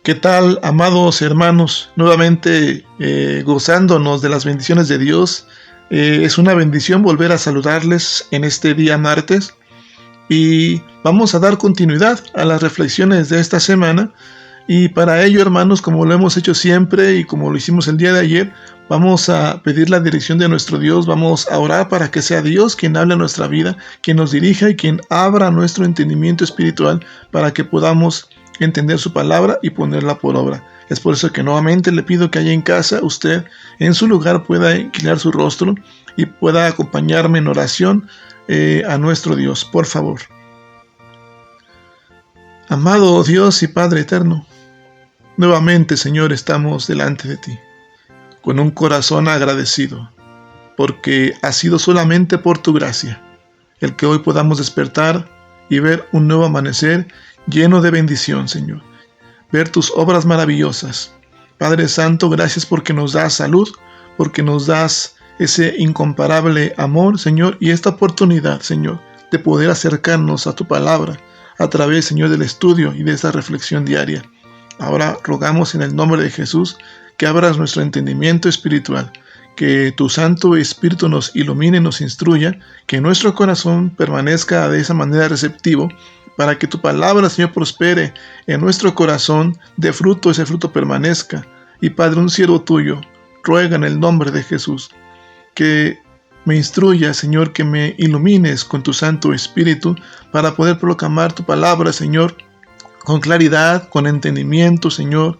¿Qué tal, amados hermanos? Nuevamente gozándonos de las bendiciones de Dios. Es una bendición volver a saludarles en este día martes y vamos a dar continuidad a las reflexiones de esta semana. Y para ello, hermanos, como lo hemos hecho siempre y como lo hicimos el día de ayer, vamos a pedir la dirección de nuestro Dios, vamos a orar para que sea Dios quien hable en nuestra vida, quien nos dirija y quien abra nuestro entendimiento espiritual para que podamos entender su palabra y ponerla por obra. Es por eso que nuevamente le pido que allá en casa usted en su lugar pueda inclinar su rostro y pueda acompañarme en oración a nuestro Dios, por favor. Amado Dios y Padre eterno, nuevamente, Señor, estamos delante de ti, con un corazón agradecido, porque ha sido solamente por tu gracia el que hoy podamos despertar y ver un nuevo amanecer lleno de bendición, Señor. Ver tus obras maravillosas. Padre Santo, gracias porque nos das salud, porque nos das ese incomparable amor, Señor, y esta oportunidad, Señor, de poder acercarnos a tu palabra a través, Señor, del estudio y de esta reflexión diaria. Ahora rogamos en el nombre de Jesús que abras nuestro entendimiento espiritual, que tu Santo Espíritu nos ilumine, nos instruya, que nuestro corazón permanezca de esa manera receptivo, para que tu palabra, Señor, prospere en nuestro corazón, de fruto, ese fruto permanezca. Y Padre, un siervo tuyo, ruega en el nombre de Jesús, que me instruya, Señor, que me ilumines con tu Santo Espíritu, para poder proclamar tu palabra, Señor, con claridad, con entendimiento, Señor.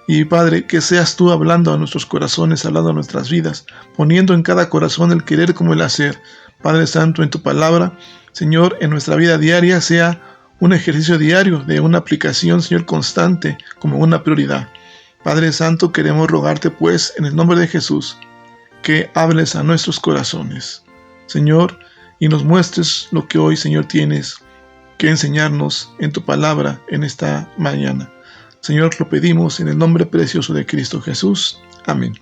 Y Padre, que seas tú hablando a nuestros corazones, hablando a nuestras vidas, poniendo en cada corazón el querer como el hacer. Padre Santo, en tu palabra, Señor, en nuestra vida diaria sea un ejercicio diario de una aplicación, Señor, constante como una prioridad. Padre Santo, queremos rogarte pues en el nombre de Jesús que hables a nuestros corazones, Señor, y nos muestres lo que hoy, Señor, tienes que enseñarnos en tu palabra en esta mañana. Señor, lo pedimos en el nombre precioso de Cristo Jesús. Amén.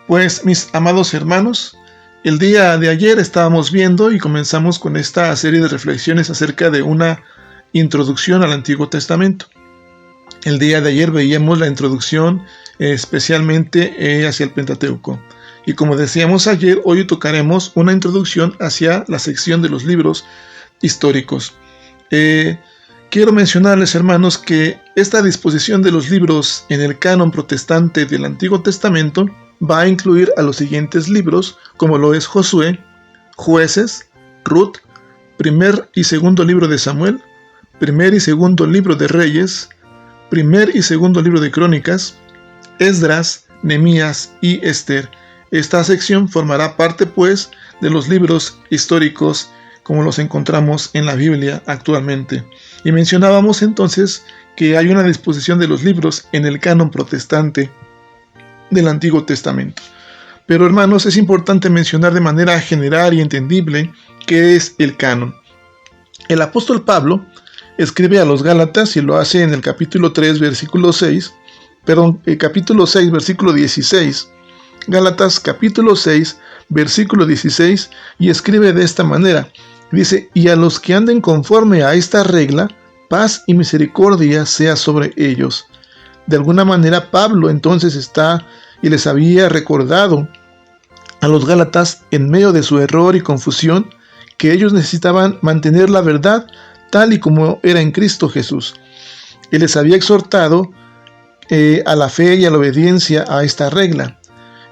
Pues, mis amados hermanos, el día de ayer estábamos viendo y comenzamos con esta serie de reflexiones acerca de una introducción al Antiguo Testamento. El día de ayer veíamos la introducción especialmente hacia el Pentateuco. Y como decíamos ayer, hoy tocaremos una introducción hacia la sección de los libros históricos. Quiero mencionarles, hermanos, que esta disposición de los libros en el canon protestante del Antiguo Testamento va a incluir a los siguientes libros, como lo es Josué, Jueces, Ruth, primer y segundo libro de Samuel, primer y segundo libro de Reyes, primer y segundo libro de Crónicas, Esdras, Nehemías y Esther. Esta sección formará parte, pues, de los libros históricos como los encontramos en la Biblia actualmente. Y mencionábamos entonces que hay una disposición de los libros en el canon protestante del Antiguo Testamento. Pero, hermanos, es importante mencionar de manera general y entendible qué es el canon. El apóstol Pablo escribe a los Gálatas y lo hace en el capítulo 3, versículo 6, capítulo 6, versículo 16, Gálatas capítulo 6, versículo 16, y escribe de esta manera. Dice, y a los que anden conforme a esta regla, paz y misericordia sea sobre ellos. De alguna manera Pablo entonces está y les había recordado a los Gálatas en medio de su error y confusión que ellos necesitaban mantener la verdad tal y como era en Cristo Jesús. Y les había exhortado a la fe y a la obediencia a esta regla.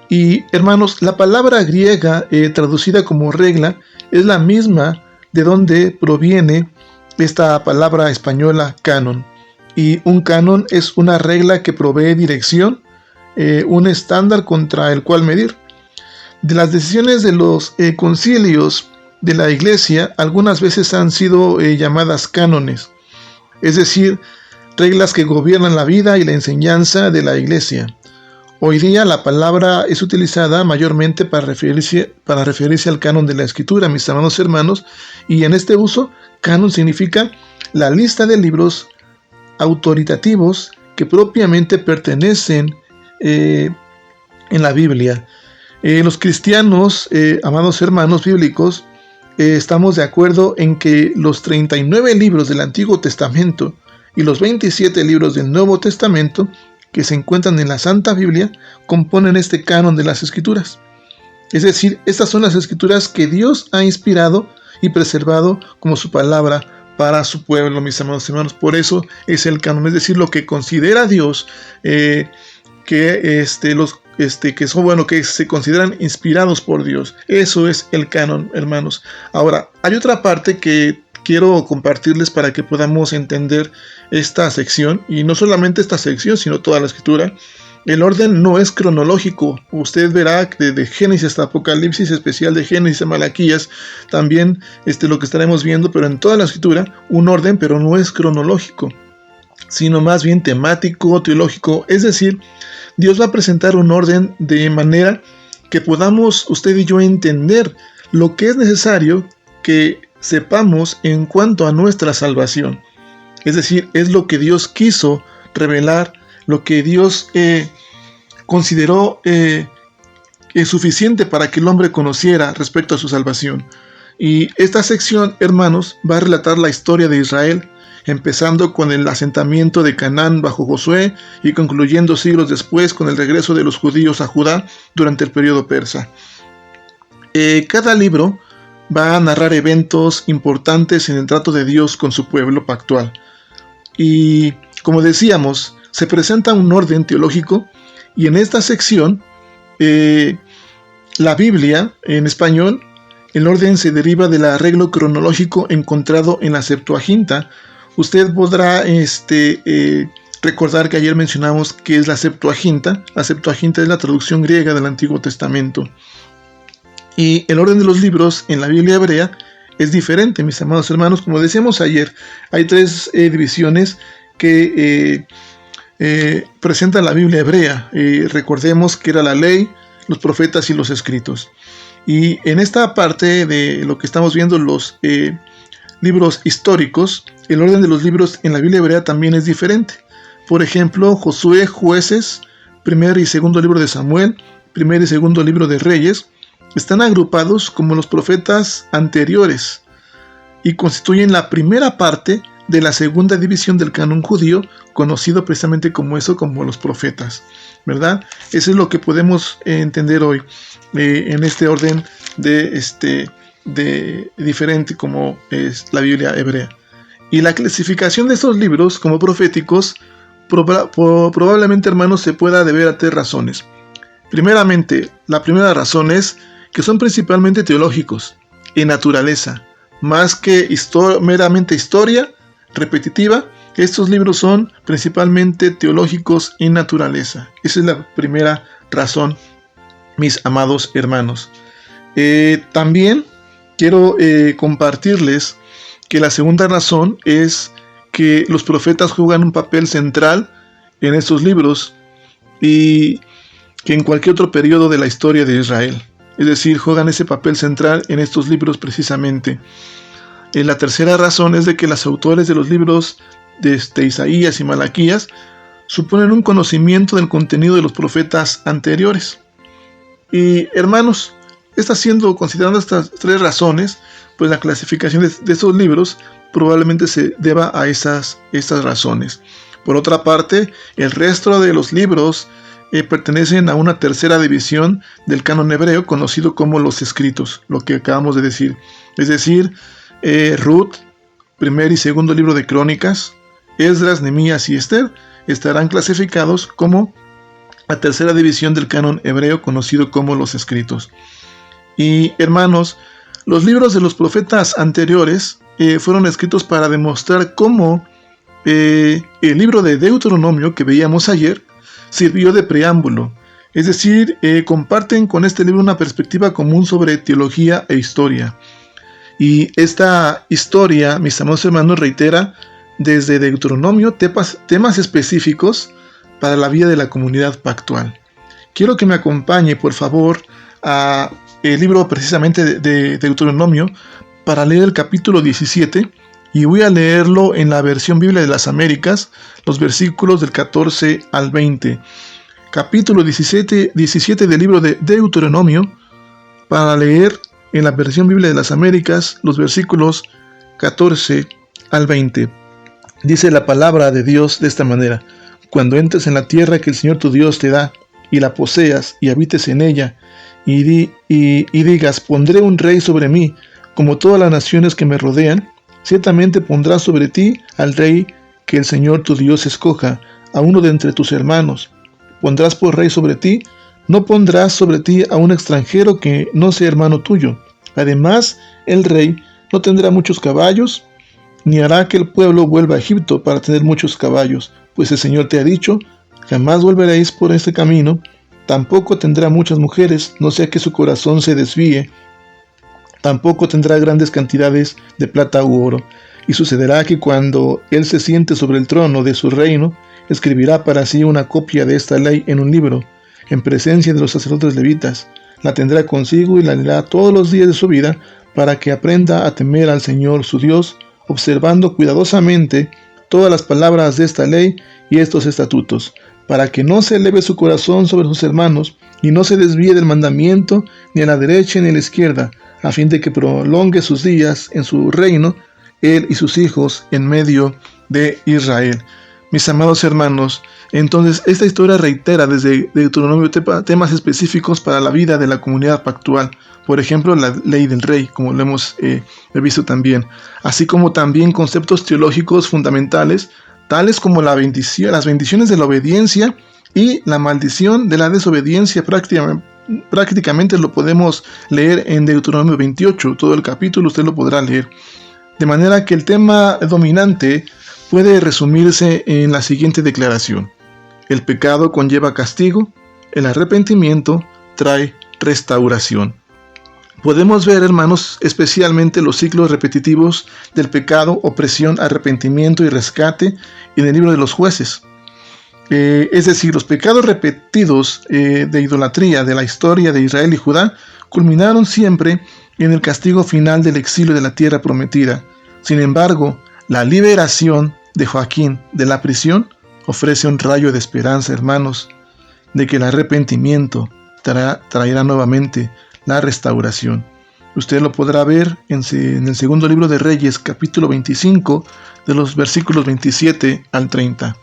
Y hermanos, la palabra griega traducida como regla es la misma de donde proviene esta palabra española canon. Y un canon es una regla que provee dirección, un estándar contra el cual medir. De las decisiones de los concilios de la Iglesia, algunas veces han sido llamadas cánones, es decir, reglas que gobiernan la vida y la enseñanza de la Iglesia. Hoy día la palabra es utilizada mayormente para referirse al canon de la Escritura, mis amados hermanos, y en este uso, canon significa la lista de libros autoritativos que propiamente pertenecen en la Biblia. Los cristianos, amados hermanos bíblicos, estamos de acuerdo en que los 39 libros del Antiguo Testamento y los 27 libros del Nuevo Testamento que se encuentran en la Santa Biblia componen este canon de las Escrituras. Es decir, estas son las Escrituras que Dios ha inspirado y preservado como su palabra para su pueblo, mis amados hermanos. Por eso es el canon, es decir, lo que considera Dios, que se consideran inspirados por Dios. Eso es el canon, hermanos. Ahora, hay otra parte que quiero compartirles para que podamos entender esta sección, y no solamente esta sección, sino toda la Escritura. El orden no es cronológico. Usted verá que de Génesis hasta Apocalipsis, especial de Génesis a Malaquías, también lo que estaremos viendo, pero en toda la Escritura, un orden, pero no es cronológico, sino más bien temático, teológico. Es decir, Dios va a presentar un orden de manera que podamos usted y yo entender lo que es necesario que sepamos en cuanto a nuestra salvación. Es decir, es lo que Dios quiso revelar, lo que Dios consideró suficiente para que el hombre conociera respecto a su salvación. Y esta sección, hermanos, va a relatar la historia de Israel, empezando con el asentamiento de Canaán bajo Josué y concluyendo siglos después con el regreso de los judíos a Judá durante el periodo persa. Cada libro va a narrar eventos importantes en el trato de Dios con su pueblo pactual. Y como decíamos, se presenta un orden teológico, y en esta sección, la Biblia en español, el orden se deriva del arreglo cronológico encontrado en la Septuaginta. Usted podrá recordar que ayer mencionamos que es la Septuaginta. La Septuaginta es la traducción griega del Antiguo Testamento. Y el orden de los libros en la Biblia hebrea es diferente, mis amados hermanos. Como decíamos ayer, hay tres divisiones que presenta la Biblia hebrea. Recordemos que era la ley, los profetas y los escritos. Y en esta parte de lo que estamos viendo, los libros históricos, el orden de los libros en la Biblia hebrea también es diferente. Por ejemplo, Josué, Jueces, primer y segundo libro de Samuel, primer y segundo libro de Reyes, están agrupados como los profetas anteriores y constituyen la primera parte de la segunda división del canon judío, conocido precisamente como eso, como los profetas, ¿verdad? Eso es lo que podemos entender hoy en este orden de diferente como es la Biblia hebrea. Y la clasificación de estos libros como proféticos probablemente, hermanos, se pueda deber a tres razones. Primeramente, la primera razón es que son principalmente teológicos en naturaleza, más que meramente historia repetitiva. Estos libros son principalmente teológicos en naturaleza. Esa es la primera razón, mis amados hermanos. También quiero compartirles que la segunda razón es que los profetas juegan un papel central en estos libros y que en cualquier otro periodo de la historia de Israel. Es decir, juegan ese papel central en estos libros precisamente. La tercera razón es de que los autores de los libros de Isaías y Malaquías suponen un conocimiento del contenido de los profetas anteriores. Y hermanos, considerando estas tres razones, pues la clasificación de estos libros probablemente se deba a estas razones. Por otra parte, el resto de los libros pertenecen a una tercera división del canon hebreo, conocido como los escritos, lo que acabamos de decir. Es decir, Ruth, primer y segundo libro de Crónicas, Esdras, Nehemías y Esther estarán clasificados como la tercera división del canon hebreo, conocido como los escritos. Y hermanos, los libros de los profetas anteriores fueron escritos para demostrar cómo el libro de Deuteronomio que veíamos ayer sirvió de preámbulo. Es decir, comparten con este libro una perspectiva común sobre teología e historia. Y esta historia, mis amados hermanos, reitera desde Deuteronomio temas específicos para la vida de la comunidad pactual. Quiero que me acompañe, por favor, a el libro precisamente de Deuteronomio para leer el capítulo 17, y voy a leerlo en la versión Biblia de las Américas, los versículos del 14 al 20. Capítulo 17 del libro de Deuteronomio, para leer en la versión Biblia de las Américas, los versículos 14 al 20. Dice la palabra de Dios de esta manera: cuando entres en la tierra que el Señor tu Dios te da, y la poseas, y habites en ella, y digas, pondré un rey sobre mí, como todas las naciones que me rodean, ciertamente pondrás sobre ti al rey que el Señor tu Dios escoja, a uno de entre tus hermanos. Pondrás por rey sobre ti, no pondrás sobre ti a un extranjero que no sea hermano tuyo. Además, el rey no tendrá muchos caballos, ni hará que el pueblo vuelva a Egipto para tener muchos caballos, pues el Señor te ha dicho, jamás volveréis por este camino. Tampoco tendrá muchas mujeres, no sea que su corazón se desvíe. Tampoco tendrá grandes cantidades de plata u oro. Y sucederá que cuando él se siente sobre el trono de su reino, escribirá para sí una copia de esta ley en un libro, en presencia de los sacerdotes levitas. La tendrá consigo y la leerá todos los días de su vida, para que aprenda a temer al Señor su Dios, observando cuidadosamente todas las palabras de esta ley y estos estatutos, para que no se eleve su corazón sobre sus hermanos, y no se desvíe del mandamiento, ni a la derecha ni a la izquierda, a fin de que prolongue sus días en su reino, él y sus hijos en medio de Israel. Mis amados hermanos, entonces esta historia reitera desde Deuteronomio temas específicos para la vida de la comunidad pactual. Por ejemplo, la ley del rey, como lo hemos visto también, así como también conceptos teológicos fundamentales, tales como las bendiciones de la obediencia y la maldición de la desobediencia. Prácticamente lo podemos leer en Deuteronomio 28, todo el capítulo usted lo podrá leer. De manera que el tema dominante puede resumirse en la siguiente declaración: el pecado conlleva castigo, el arrepentimiento trae restauración. Podemos ver, hermanos, especialmente los ciclos repetitivos del pecado, opresión, arrepentimiento y rescate en el libro de los Jueces. Es decir, los pecados repetidos de idolatría de la historia de Israel y Judá culminaron siempre en el castigo final del exilio de la tierra prometida. Sin embargo, la liberación de Joaquín de la prisión ofrece un rayo de esperanza, hermanos, de que el arrepentimiento traerá nuevamente la restauración. Usted lo podrá ver en el segundo libro de Reyes, capítulo 25, de los versículos 27 al 30.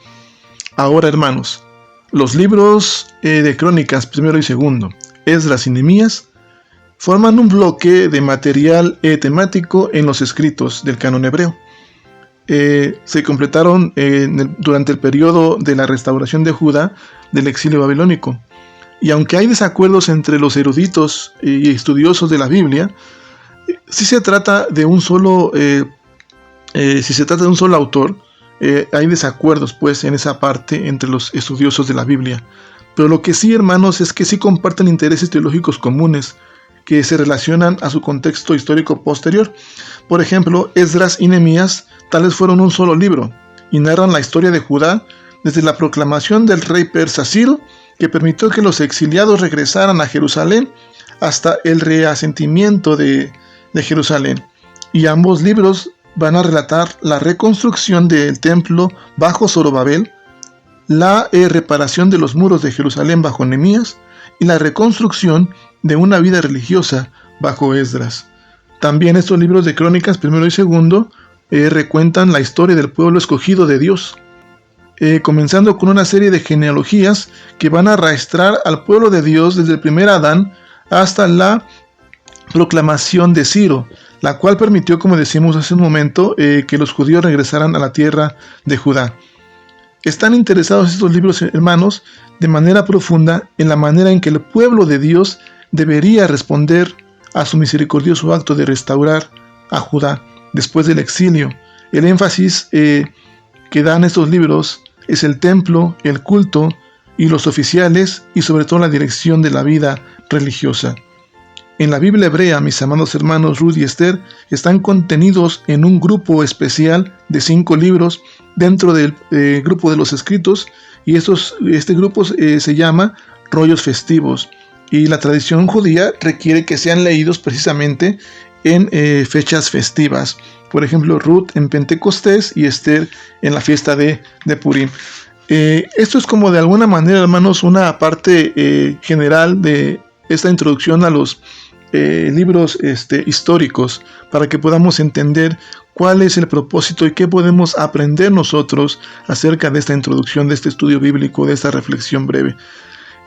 Ahora, hermanos, los libros de Crónicas, primero y segundo, Esdras y Nehemías, forman un bloque de material temático en los escritos del canon hebreo. Se completaron durante el periodo de la restauración de Judá del exilio babilónico. Y aunque hay desacuerdos entre los eruditos y estudiosos de la Biblia, si se trata de un solo autor, hay desacuerdos pues en esa parte entre los estudiosos de la Biblia. Pero lo que sí, hermanos, es que sí comparten intereses teológicos comunes que se relacionan a su contexto histórico posterior. Por ejemplo, Esdras y Nehemías tales fueron un solo libro y narran la historia de Judá desde la proclamación del rey persa Ciro, que permitió que los exiliados regresaran a Jerusalén, hasta el reasentamiento de Jerusalén. Y ambos libros van a relatar la reconstrucción del templo bajo Zorobabel, la reparación de los muros de Jerusalén bajo Nehemías y la reconstrucción de una vida religiosa bajo Esdras. También estos libros de Crónicas, primero y segundo, recuentan la historia del pueblo escogido de Dios, comenzando con una serie de genealogías que van a arrastrar al pueblo de Dios desde el primer Adán hasta la proclamación de Ciro, la cual permitió, como decimos hace un momento, que los judíos regresaran a la tierra de Judá. Están interesados estos libros, hermanos, de manera profunda en la manera en que el pueblo de Dios debería responder a su misericordioso acto de restaurar a Judá después del exilio. El énfasis que dan estos libros es el templo, el culto y los oficiales, y sobre todo la dirección de la vida religiosa. En la Biblia hebrea, mis amados hermanos Ruth y Esther están contenidos en un grupo especial de 5 libros dentro del grupo de los escritos, y este grupo se llama rollos festivos, y la tradición judía requiere que sean leídos precisamente en fechas festivas. Por ejemplo, Ruth en Pentecostés y Esther en la fiesta de Purim. Esto es como de alguna manera, hermanos, una parte general de esta introducción a los libros históricos, para que podamos entender cuál es el propósito y qué podemos aprender nosotros acerca de esta introducción, de este estudio bíblico, de esta reflexión breve.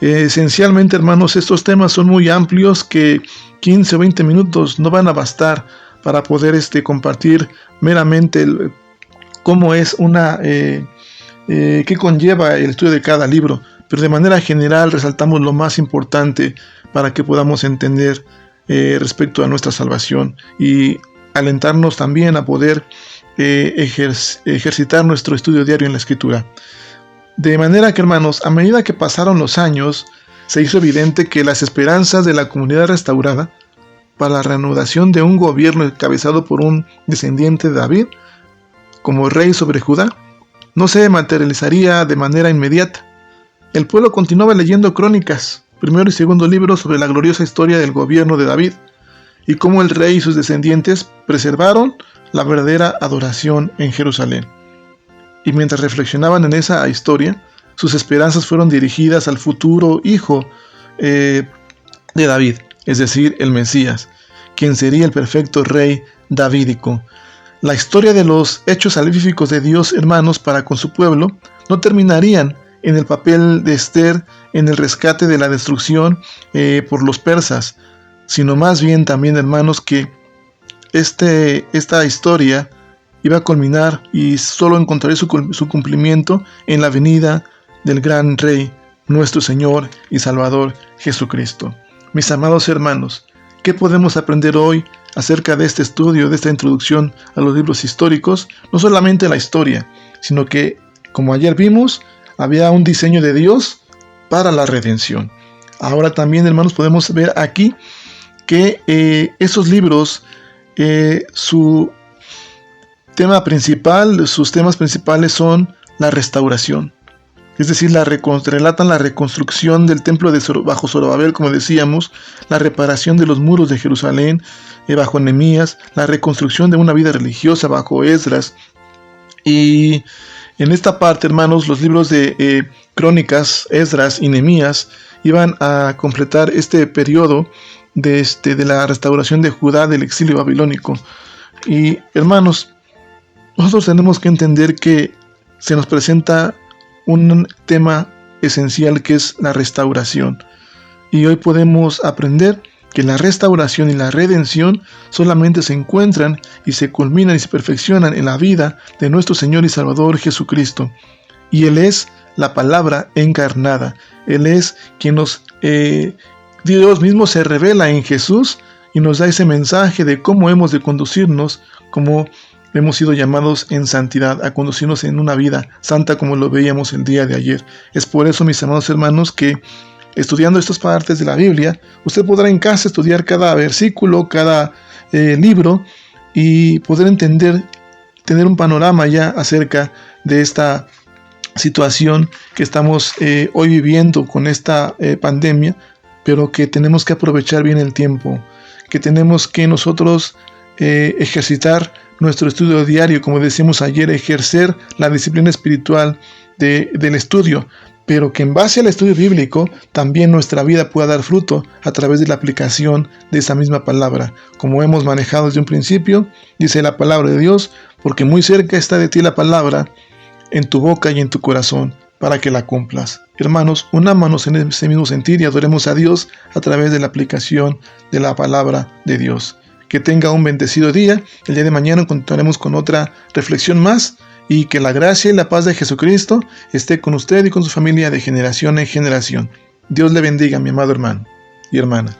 Esencialmente, hermanos, estos temas son muy amplios que 15 o 20 minutos no van a bastar para poder compartir meramente cómo es qué conlleva el estudio de cada libro, pero de manera general resaltamos lo más importante para que podamos entender respecto a nuestra salvación y alentarnos también a poder ejercitar nuestro estudio diario en la Escritura. De manera que, hermanos, a medida que pasaron los años, se hizo evidente que las esperanzas de la comunidad restaurada para la reanudación de un gobierno encabezado por un descendiente de David como rey sobre Judá no se materializaría de manera inmediata. El pueblo continuaba leyendo crónicas, primero y segundo libros sobre la gloriosa historia del gobierno de David y cómo el rey y sus descendientes preservaron la verdadera adoración en Jerusalén. Y mientras reflexionaban en esa historia, sus esperanzas fueron dirigidas al futuro hijo de David, es decir, el Mesías, quien sería el perfecto rey davídico. La historia de los hechos salvíficos de Dios, hermanos, para con su pueblo, no terminarían en el papel de Esther en el rescate de la destrucción por los persas, sino más bien también, hermanos, que esta historia iba a culminar y solo encontraría su cumplimiento en la venida del gran Rey, nuestro Señor y Salvador Jesucristo. Mis amados hermanos, ¿qué podemos aprender hoy acerca de este estudio, de esta introducción a los libros históricos? No solamente la historia, sino que, como ayer vimos, había un diseño de Dios para la redención. Ahora también, hermanos, podemos ver aquí que esos libros, su tema principal, sus temas principales son la restauración. Es decir, relatan la reconstrucción del templo bajo Zorobabel, como decíamos, la reparación de los muros de Jerusalén bajo Nehemías, la reconstrucción de una vida religiosa bajo Esdras. Y en esta parte, hermanos, los libros de Crónicas, Esdras y Nehemías iban a completar este periodo de la restauración de Judá del exilio babilónico. Y, hermanos, nosotros tenemos que entender que se nos presenta un tema esencial que es la restauración. Y hoy podemos aprender que la restauración y la redención solamente se encuentran y se culminan y se perfeccionan en la vida de nuestro Señor y Salvador Jesucristo. Y Él es la palabra encarnada. Él es quien Dios mismo se revela en Jesús y nos da ese mensaje de cómo hemos de conducirnos, cómo hemos sido llamados en santidad, a conducirnos en una vida santa como lo veíamos el día de ayer. Es por eso, mis amados hermanos, que estudiando estas partes de la Biblia, usted podrá en casa estudiar cada versículo, cada libro y poder entender, tener un panorama ya acerca de esta situación que estamos hoy viviendo con esta pandemia, pero que tenemos que aprovechar bien el tiempo, que tenemos que nosotros ejercitar nuestro estudio diario, como decimos ayer, ejercer la disciplina espiritual del estudio, pero que en base al estudio bíblico también nuestra vida pueda dar fruto a través de la aplicación de esa misma palabra. Como hemos manejado desde un principio, dice la palabra de Dios, porque muy cerca está de ti la palabra, en tu boca y en tu corazón, para que la cumplas. Hermanos, unámonos en ese mismo sentir y adoremos a Dios a través de la aplicación de la palabra de Dios. Que tenga un bendecido día. El día de mañana continuaremos con otra reflexión más y que la gracia y la paz de Jesucristo esté con usted y con su familia de generación en generación. Dios le bendiga, mi amado hermano y hermana.